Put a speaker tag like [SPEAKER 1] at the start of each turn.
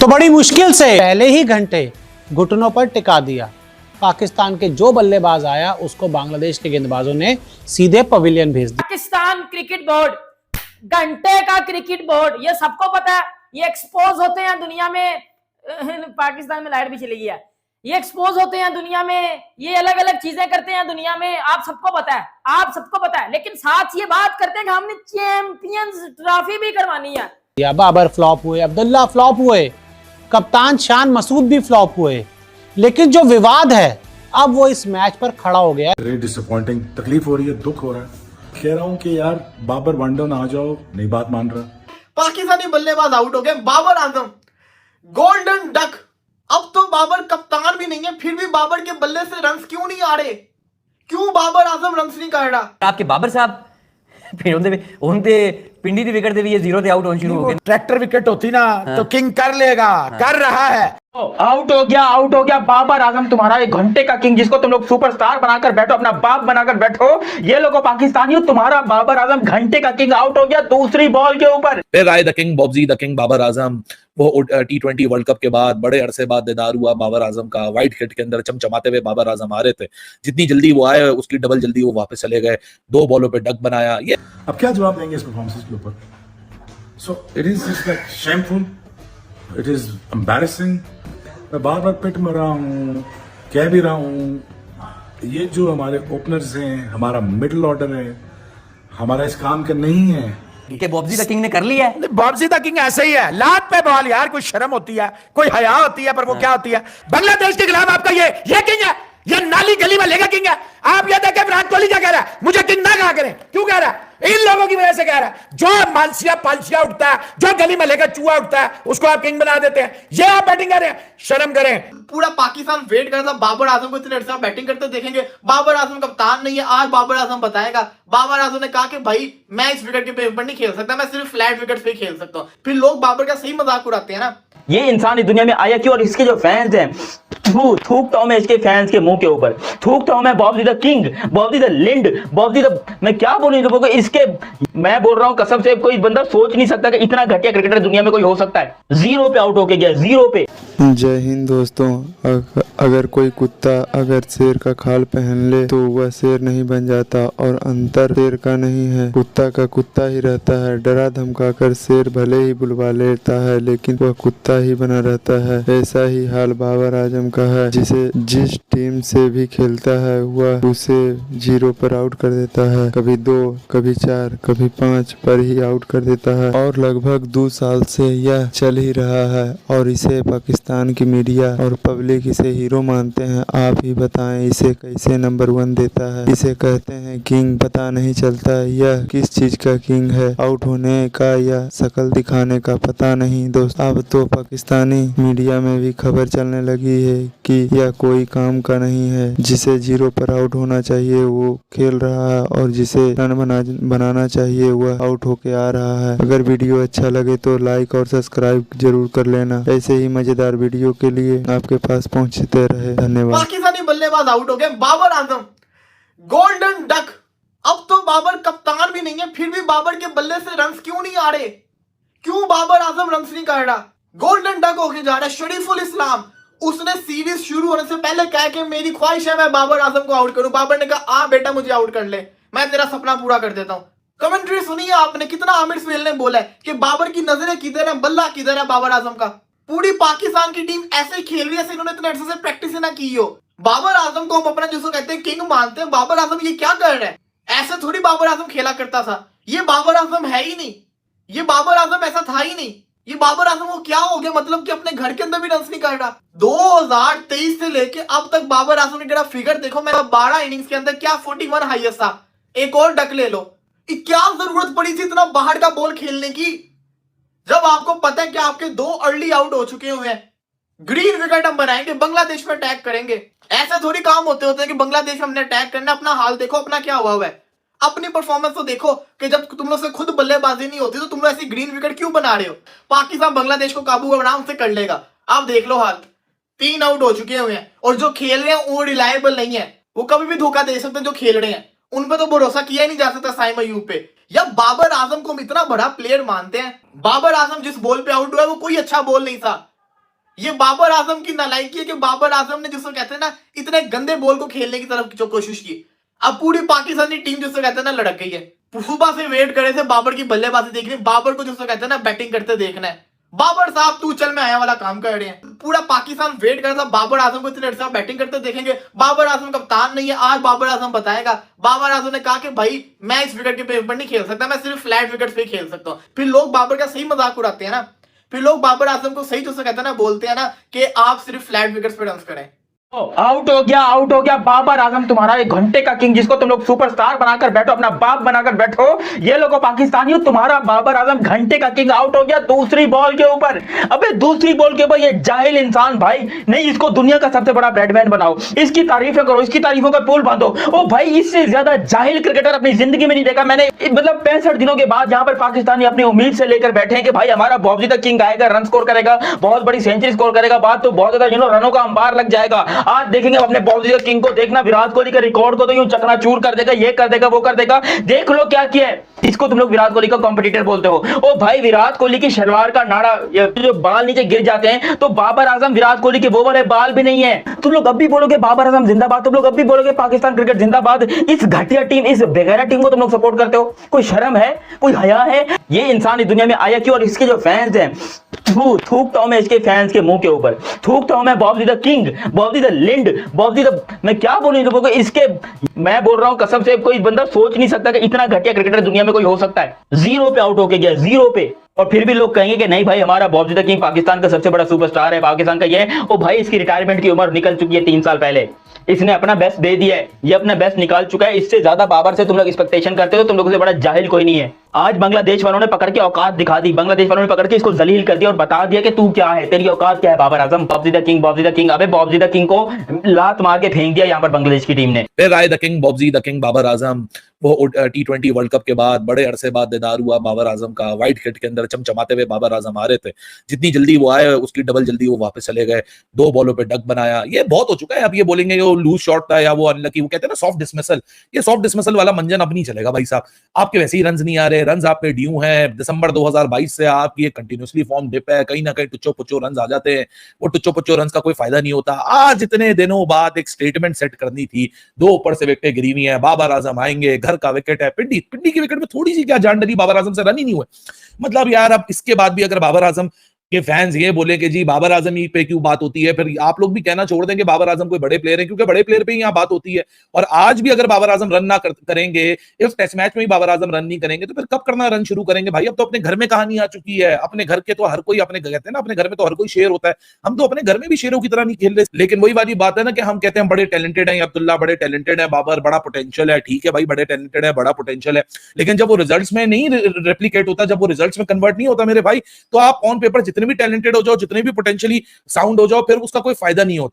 [SPEAKER 1] तो बड़ी मुश्किल से पहले ही घंटे घुटनों पर टिका दिया। पाकिस्तान के जो बल्लेबाज आया उसको बांग्लादेश के गेंदबाजों ने सीधे पवेलियन भेज दिया।
[SPEAKER 2] पाकिस्तान क्रिकेट बोर्ड घंटे का क्रिकेट बोर्ड, ये सबको पता है। ये एक्सपोज होते हैं दुनिया में। पाकिस्तान में लाइट भी चली गई है। ये एक्सपोज होते हैं दुनिया में, ये अलग अलग चीजें करते हैं दुनिया में, आप सबको पता है, आप सबको पता है। लेकिन साथ ये बात करते हैं कि हमने चैंपियंस ट्रॉफी भी करवानी है।
[SPEAKER 1] बाबर फ्लॉप हुए, अब्दुल्ला फ्लॉप हुए, कप्तान शान मसूद भी फ्लॉप हुए, लेकिन जो विवाद है अब वो इस मैच पर खड़ा हो गया।
[SPEAKER 3] वेरी डिसअपॉइंटिंग, तकलीफ हो रही है, दुख हो रहा है। कह रहा हूं कि यार बाबर वन डाउन आ जाओ, नहीं बात मान रहा।
[SPEAKER 4] पाकिस्तानी बल्लेबाज आउट हो गए। Babar Azam golden duck. अब तो बाबर कप्तान भी नहीं है, फिर भी बाबर के बल्ले से रन्स क्यों नहीं आ रहे? क्यों बाबर आजम रन्स नहीं कर रहा?
[SPEAKER 5] आपके बाबर साहब फिर उनते पिंडी दी विकेट दे भी ये जीरो ते आउट होना शुरू हो गए।
[SPEAKER 6] ट्रैक्टर विकेट होती ना तो किंग कर लेगा, कर रहा है।
[SPEAKER 7] आउट हो गया बाबर आजम, तुम्हारा एक घंटे का किंग, जिसको तुम लोग सुपरस्टार बनाकर बैठो, अपना बाप बनाकर बैठो। ये लोगों पाकिस्तानियों, तुम्हारा बाबर आजम घंटे का किंग आउट हो गया दूसरी बॉल के ऊपर।
[SPEAKER 8] फिर आए the king Bobji the king Babar Azam. वो T20 वर्ल्ड कप के बाद बड़े अरसे बाद दीदार हुआ बाबर आजम का। व्हाइट किट के अंदर चमचमाते हुए बाबर आजम आ रहे थे। जितनी जल्दी वो आए उसकी डबल जल्दी वो वापस चले गए। 2 बॉलों पे डक बनाया। ये
[SPEAKER 3] अब क्या जवाब देंगे इस परफॉर्मेंस के ऊपर? So it is just like shameful, it is embarrassing. मैं बार बार पिट में रहा हूँ, कह भी रहा हूँ, ये जो हमारे ओपनर्स हैं, हमारा मिडिल ऑर्डर है, हमारा इस काम का नहीं है।
[SPEAKER 5] कि बॉब्जी द किंग ने कर लिया है।
[SPEAKER 6] बॉब्जी द किंग ऐसे ही है, लात पे बॉल यार। कोई शर्म होती है, कोई हया होती है, पर वो क्या होती है? बांग्लादेश के खिलाफ आपका ये किंग है, ये नाली गली में लेगा किंग है। आप ये देखें विराट कोहली क्या कह रहा है, मुझे किंग ना कहा करें। क्यों कह रहा है? इन लोगों की वजह से कह रहा है। जो मानसिया पालसिया उठता है, जो गली में लेकर चूहा उठता है, उसको आप किंग बना देते हैं। ये आप बैटिंग कर रहे हैं, शर्म करें।
[SPEAKER 4] पूरा पाकिस्तान वेट कर रहा था बाबर आजम को इतने अर्से बैटिंग करते देखेंगे। बाबर आजम कप्तान नहीं है, आज बाबर आजम बताएगा। बाबर आजम ने कहा कि भाई मैं इस विकेट के पेपर नहीं खेल सकता, मैं सिर्फ फ्लैट विकेट पे खेल सकता हूँ। फिर लोग बाबर का सही मजाक उड़ाते हैं ना।
[SPEAKER 7] ये इंसान इस दुनिया में आया क्यों? और इसके जो फैंस हैं, थूकता हूं मैं इसके फैंस के मुंह के ऊपर, थूकता हूं मैं Bobji the king, Bobji the legend, Bobji the, मैं क्या बोलूं इन लोगों को। इसके मैं बोल रहा हूं कसम से, कोई बंदा सोच नहीं सकता कि इतना घटिया क्रिकेटर दुनिया में कोई हो सकता है। 0 पे आउट होके गया, 0 पे।
[SPEAKER 9] जय हिंद दोस्तों। अगर कोई कुत्ता अगर शेर का खाल पहन ले तो वह शेर नहीं बन जाता, और अंतर शेर का नहीं है। कुत्ता का कुत्ता ही रहता है। डरा धमका कर शेर भले ही बुलवा लेता है, लेकिन वह कुत्ता ही बना रहता है। ऐसा ही हाल बाबर आजम का है, जिसे जिस टीम से भी खेलता है वह उसे 0 पर आउट कर देता है। कभी 2, कभी 4, कभी 5 पर ही आउट कर देता है, और लगभग 2 साल से यह चल ही रहा है। और इसे पाकिस्तान की मीडिया और पब्लिक इसे हीरो मानते हैं। आप ही बताएं इसे कैसे नंबर 1 देता है। इसे कहते हैं किंग, पता नहीं चलता यह किस चीज का किंग है, आउट होने का या शक्ल दिखाने का, पता नहीं दोस्त। अब तो पाकिस्तानी मीडिया में भी खबर चलने लगी है कि यह कोई काम का नहीं है। जिसे 0 पर आउट होना चाहिए वो खेल रहा है, और जिसे रन बनाना चाहिए वह आउट होके आ रहा है। अगर वीडियो अच्छा लगे तो लाइक और सब्सक्राइब जरूर कर लेना। ऐसे ही मजेदार वीडियो के लिए आपके पास पहुंचते रहे। धन्यवाद।
[SPEAKER 4] पाकिस्तानी बल्लेबाज आउट हो गए। Babar Azam golden duck. अब तो बाबर कप्तान भी नहीं है, फिर भी बाबर के बल्ले से रन्स क्यों नहीं आ रहे? क्यों बाबर आजम रन्स नहीं कर रहा? गोल्डन डक होके जा रहा है। शरीफुल इस्लाम, उसने सीरीज शुरू होने से पहले कहा कि मेरी ख्वाहिश है मैं बाबर आजम को आउट करूं। बाबर ने कहा आ बेटा मुझे आउट कर ले, मैं तेरा सपना पूरा कर देता हूं। कमेंट्री सुनिए आपने, कितना आमिर सुहेल ने बोला है कि बाबर की नजरें किधर है, बल्ला किधर है बाबर आजम का। पूरी पाकिस्तान की टीम ऐसे खेल रही है, इन्होंने इतने अर्से से प्रैक्टिस ना की हो। बाबर आजम को हम अपना जिसको कहते हैं किंग मानते हैं। बाबर आजम ये क्या कर रहा है? ऐसे थोड़ी बाबर आजम खेला करता था। ये बाबर आजम है ही नहीं, ये बाबर आजम ऐसा था ही नहीं। ये बाबर आजम को क्या हो गया, मतलब कि अपने घर के अंदर भी रन्स नहीं कर रहा। 2023 से लेके अब तक बाबर आजम ने फिगर देखो, मैं 12 इनिंग्स के अंदर क्या 41 हाईएस्ट था। एक और डक ले लो। क्या जरूरत पड़ी थी इतना बाहर का बॉल खेलने की, जब आपको पता है कि आपके 2 अर्ली आउट हो चुके हुए हैं। ग्रीन विकेट हम बनाएंगे, बांग्लादेश में अटैक करेंगे। ऐसे थोड़ी काम होते हैं कि बांग्लादेश में हमने अटैक करना। अपना हाल देखो, अपना क्या हुआ है, अपनी परफॉर्मेंस तो देखो कि जब तुम लोग से खुद बल्लेबाजी नहीं होती तो तुम लोग ऐसी ग्रीन विकेट क्यों बना रहे हो? पाकिस्तान बांग्लादेश को काबू आराम से कर लेगा। आप देख लो हाल, 3 आउट हो चुके हुए हैं, और जो खेल रहे हैं वो रिलायबल नहीं है। वो कभी भी धोखा दे सकते हैं। जो खेल रहे हैं उन पे तो भरोसा किया ही नहीं जा सकता साइम अयूब पे। या बाबर आजम को हम इतना बड़ा प्लेयर मानते हैं। बाबर आजम जिस बॉल पे आउट हुआ है वो कोई अच्छा बॉल नहीं था। ये बाबर आजम की नालायकी है कि बाबर आजम ने जिसको कहते हैं ना इतने गंदे बॉल को खेलने की तरफ जो कोशिश की, अब पूरी पाकिस्तानी टीम जिसको कहते हैं ना लड़क गई है। सुबह से वेट करे थे बाबर की बल्लेबाजी देखनी, बाबर को जिसको कहते हैं ना बैटिंग करते देखना है। बाबर साहब तू चल मैं आया वाला काम कर रहे हैं। पूरा पाकिस्तान वेट कर रहा था बाबर आजम को इतने अर्सा बैटिंग करते देखेंगे। बाबर आजम कप्तान नहीं है, आज बाबर आजम बताएगा। बाबर आजम ने कहा कि भाई मैं इस विकेट के पेपर नहीं खेल सकता, मैं सिर्फ फ्लैट विकेट पे खेल सकता हूँ। फिर लोग बाबर का सही मजाक उड़ाते हैं ना, फिर लोग बाबर आजम को सही जो कहते हैं ना बोलते हैं ना कि आप सिर्फ फ्लैट विकेट्स पे रन करें।
[SPEAKER 7] आउट हो गया बाबर आजम, तुम्हारा एक घंटे का किंग जिसको तुम लोग सुपरस्टार बनाकर बैठो, अपना बाप बनाकर बैठो। ये लोगो पाकिस्तानियों, तुम्हारा बाबर आजम घंटे का किंग आउट हो गया दूसरी बॉल के ऊपर। अबे दूसरी बॉल के ऊपर ये जाहिल इंसान भाई, नहीं इसको दुनिया का सबसे बड़ा बैट्समैन बनाओ, इसकी तारीफें करो, इसकी तारीफों का पुल बांधो। ओ भाई, इससे ज्यादा जाहिल क्रिकेटर अपनी जिंदगी में नहीं देखा मैंने। मतलब 65 दिनों के बाद यहाँ पर पाकिस्तानी अपनी उम्मीद से लेकर बैठे हैं कि भाई हमारा बॉबजी द किंग आएगा, रन स्कोर करेगा, बहुत बड़ी सेंचुरी स्कोर करेगा, बात तो बहुत ज्यादा रनों का अंबार लग जाएगा। आज देखेंगे अपने बॉबजी द किंग को, देखना विराट कोहली का रिकॉर्ड को तो यूं चकनाचूर कर देगा, ये कर देगा, वो कर देगा। देख लो क्या किया है। इसको तुम लोग विराट कोहली का कॉम्पिटिटर बोलते हो। ओ भाई, विराट कोहली की शलवार का नाड़ा, जो बाल नीचे गिर जाते हैं, तो बाबर आजम विराट कोहली के वो वाले बाल भी नहीं है। तुम लोग अब भी बोलोगे बाबर आजम जिंदाबाद, तुम लोग अब भी बोलोगे पाकिस्तान क्रिकेट जिंदाबाद। इस घटिया टीम, इस बेगैरा टीम को तुम लोग सपोर्ट करते हो। कोई शर्म है, कोई हया है? ये इंसान इस दुनिया में आया क्यों? और इसके जो फैंस हैं, थूकता हूं मैं इसके फैंस के मुंह के ऊपर, थूकता हूं मैं Bobji the king, Bobji the legend, Bobji the, मैं क्या बोलूं लोगों को इसके। मैं बोल रहा हूं कसम से, कोई बंदा सोच नहीं सकता कि इतना घटिया क्रिकेटर दुनिया में कोई हो सकता है। 0 पे आउट होके गया, 0 पे। और फिर भी लोग कहेंगे कि नहीं भाई हमारा बॉबजी द किंग पाकिस्तान का सबसे बड़ा सुपरस्टार है, पाकिस्तान का ये। ओ भाई, इसकी रिटायरमेंट की उम्र निकल चुकी है 3 साल पहले। इसने अपना बेस्ट दे दिया है, ये अपना बेस्ट निकाल चुका है। इससे ज्यादा बाबर से तुम लोग एक्सपेक्टेशन करते हो, तुम लोगों से बड़ा जाहिल कोई नहीं है। आज बांग्लादेश वालों ने पकड़ के औकात दिखा दी, बांग्लादेश वालों ने पकड़ के इसको जलील कर दिया और बता दिया कि तू क्या है, तेरी औकात क्या है Babar Azam. Bobji the king, Bobji the king. अबे बॉबजी द किंग को लात मार के फेंक दिया यहाँ पर बांग्लादेश की टीम ने।
[SPEAKER 8] फिर आए the king, Bobji the king Babar Azam. वो T20 वर्ल्ड कप के बाद बड़े अरसे बाद दीदार हुआ बाबर आजम का। व्हाइट किट के अंदर चमचमाते हुए बाबर आजम आ रहे थे। जितनी जल्दी वो आए उसकी डबल जल्दी वो वापस चले गए। 2 बॉलों पे डक बनाया, ये बहुत हो चुका है। अब ये बोलेंगे वो लूज शॉट था या वो अनलकी, वो कहते हैं ना सॉफ्ट डिसमिसल, ये सॉफ्ट डिसमिसल वाला मंजन अब नहीं चलेगा भाई साहब। आपके वैसे ही रन नहीं आ रहे, रन आप पे ड्यू हैं। दिसंबर 2022 से आपकी कंटिन्यूसली फॉर्म डिप है, कहीं ना कहीं टुच्चो पुच्चो रन आ जाते हैं। वो टुच्चो पुच्चो रन का कोई फायदा नहीं होता। आज इतने दिनों बाद एक स्टेटमेंट सेट करनी थी, 2 ऊपर से विकेटें गिरी हुई है, बाबर आजम आएंगे, घर का विकेट है। पिंडी की विकेट में थोड़ी सी क्या जान डरी, बाबर आजम से रन ही नहीं हुए। मतलब यार, अब इसके बाद भी अगर बाबर आजम के फैंस ये बोले कि जी बाबर आजम ही पे क्यों बात होती है, फिर आप लोग भी कहना छोड़ देंगे बाबर आजम कोई बड़े प्लेयर है, क्योंकि बड़े प्लेयर पे ही यहाँ बात होती है। और आज भी अगर बाबर आजम रन ना करेंगे, इस टेस्ट मैच में ही बाबर आजम रन नहीं करेंगे, तो फिर कब करना रन शुरू करेंगे भाई? अब तो अपने घर में कहानी आ चुकी है। अपने घर के तो हर कोई, अपने कहते हैं ना अपने घर में तो हर कोई शेर होता है। हम तो अपने घर में भी शेरों की तरह नहीं खेल रहे। लेकिन वही वाली बात है ना कि हम कहते हैं बड़े टैलेंटेड हैं, अब्दुल्ला बड़े टैलेंटेड है, बाबर बड़ा पोटेंशियल है। ठीक है भाई, बड़े टैलेंटेड है, बड़ा पोटेंशियल है, लेकिन जब वो रिजल्ट्स में नहीं रेप्लिकेट होता, जब वो रिजल्ट्स में कन्वर्ट नहीं होता मेरे भाई, तो आप ऑन पेपर जितने भी टैलेंटेड हो जाओ, जितने भी पोटेंशियली साउंड हो जाओ, फिर उसका कोई फायदा नहीं होता।